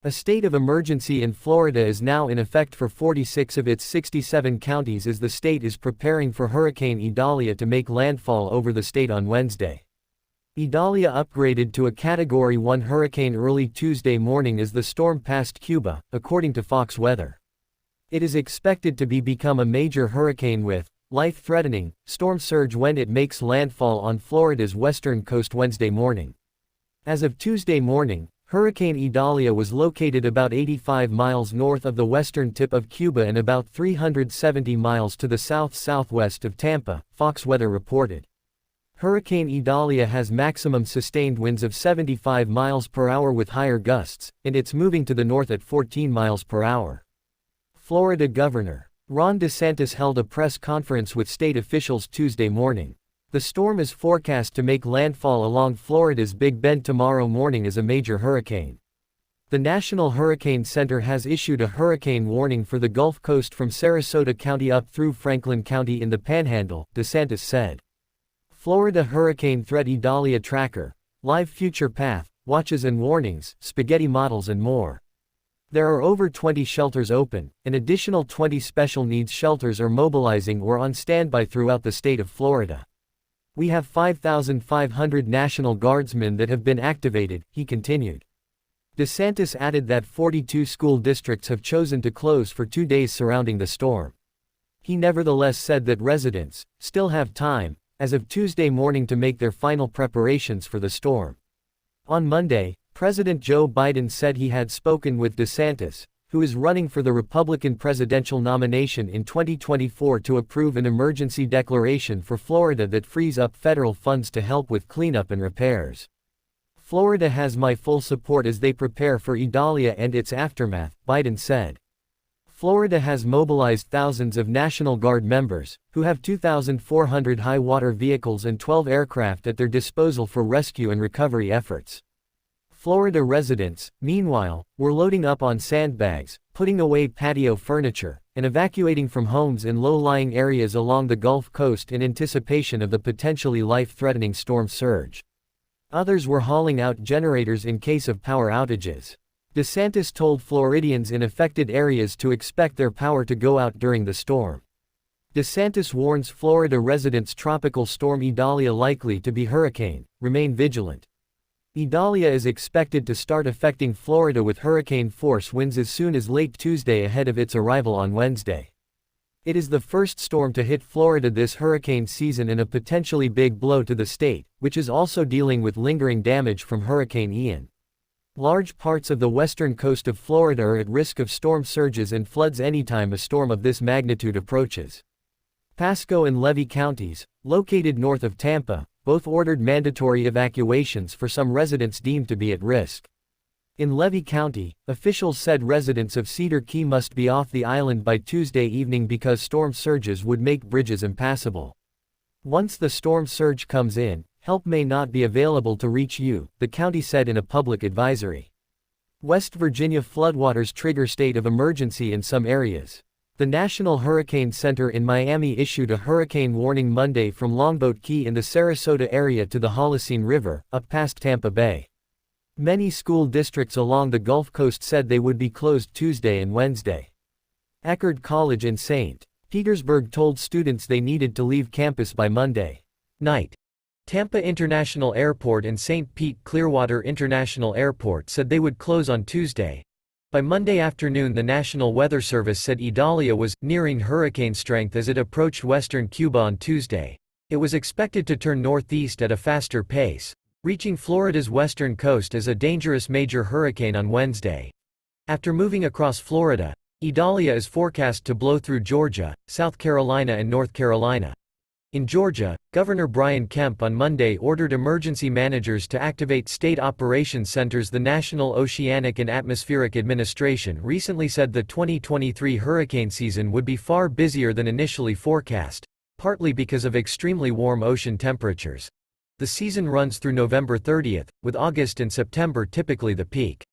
A state of emergency in Florida is now in effect for 46 of its 67 counties as the state is preparing for Hurricane Idalia to make landfall over the state on Wednesday. Idalia upgraded to a Category 1 hurricane early Tuesday morning as the storm passed Cuba, according to Fox Weather. It is expected to become a major hurricane with life-threatening storm surge when it makes landfall on Florida's western coast Wednesday morning. As of Tuesday morning, Hurricane Idalia was located about 85 miles north of the western tip of Cuba and about 370 miles to the south-southwest of Tampa, Fox Weather reported. Hurricane Idalia has maximum sustained winds of 75 miles per hour with higher gusts, and it's moving to the north at 14 miles per hour. Florida Governor Ron DeSantis held a press conference with state officials Tuesday morning. The storm is forecast to make landfall along Florida's Big Bend tomorrow morning as a major hurricane. The National Hurricane Center has issued a hurricane warning for the Gulf Coast from Sarasota County up through Franklin County in the Panhandle, DeSantis said. Florida Hurricane Threat Idalia Tracker, Live Future Path, Watches and Warnings, Spaghetti Models and more. There are over 20 shelters open, and additional 20 special needs shelters are mobilizing or on standby throughout the state of Florida. We have 5,500 National Guardsmen that have been activated, he continued. DeSantis added that 42 school districts have chosen to close for 2 days surrounding the storm. He nevertheless said that residents still have time, as of Tuesday morning, to make their final preparations for the storm. On Monday, President Joe Biden said he had spoken with DeSantis, who is running for the Republican presidential nomination in 2024, to approve an emergency declaration for Florida that frees up federal funds to help with cleanup and repairs. Florida has my full support as they prepare for Idalia and its aftermath, Biden said. Florida has mobilized thousands of National Guard members, who have 2,400 high-water vehicles and 12 aircraft at their disposal for rescue and recovery efforts. Florida residents, meanwhile, were loading up on sandbags, putting away patio furniture, and evacuating from homes in low-lying areas along the Gulf Coast in anticipation of the potentially life-threatening storm surge. Others were hauling out generators in case of power outages. DeSantis told Floridians in affected areas to expect their power to go out during the storm. DeSantis warns Florida residents tropical storm Idalia likely to be hurricane, remain vigilant. Idalia is expected to start affecting Florida with hurricane force winds as soon as late Tuesday ahead of its arrival on Wednesday. It is the first storm to hit Florida this hurricane season and a potentially big blow to the state, which is also dealing with lingering damage from Hurricane Ian. Large parts of the western coast of Florida are at risk of storm surges and floods anytime a storm of this magnitude approaches. Pasco and Levy counties, located north of Tampa, both ordered mandatory evacuations for some residents deemed to be at risk. In Levy County, officials said residents of Cedar Key must be off the island by Tuesday evening because storm surges would make bridges impassable. Once the storm surge comes in, help may not be available to reach you, the county said in a public advisory. West Virginia floodwaters trigger state of emergency in some areas. The National Hurricane Center in Miami issued a hurricane warning Monday from Longboat Key in the Sarasota area to the Holocene River, up past Tampa Bay. Many school districts along the Gulf Coast said they would be closed Tuesday and Wednesday. Eckerd College in St. Petersburg told students they needed to leave campus by Monday night. Tampa International Airport and St. Pete Clearwater International Airport said they would close on Tuesday. By Monday afternoon, the National Weather Service said Idalia was nearing hurricane strength as it approached western Cuba on Tuesday. It was expected to turn northeast at a faster pace, reaching Florida's western coast as a dangerous major hurricane on Wednesday. After moving across Florida, Idalia is forecast to blow through Georgia, South Carolina and North Carolina. In Georgia, Governor Brian Kemp on Monday ordered emergency managers to activate state operations centers. The National Oceanic and Atmospheric Administration recently said the 2023 hurricane season would be far busier than initially forecast, partly because of extremely warm ocean temperatures. The season runs through November 30, with August and September typically the peak.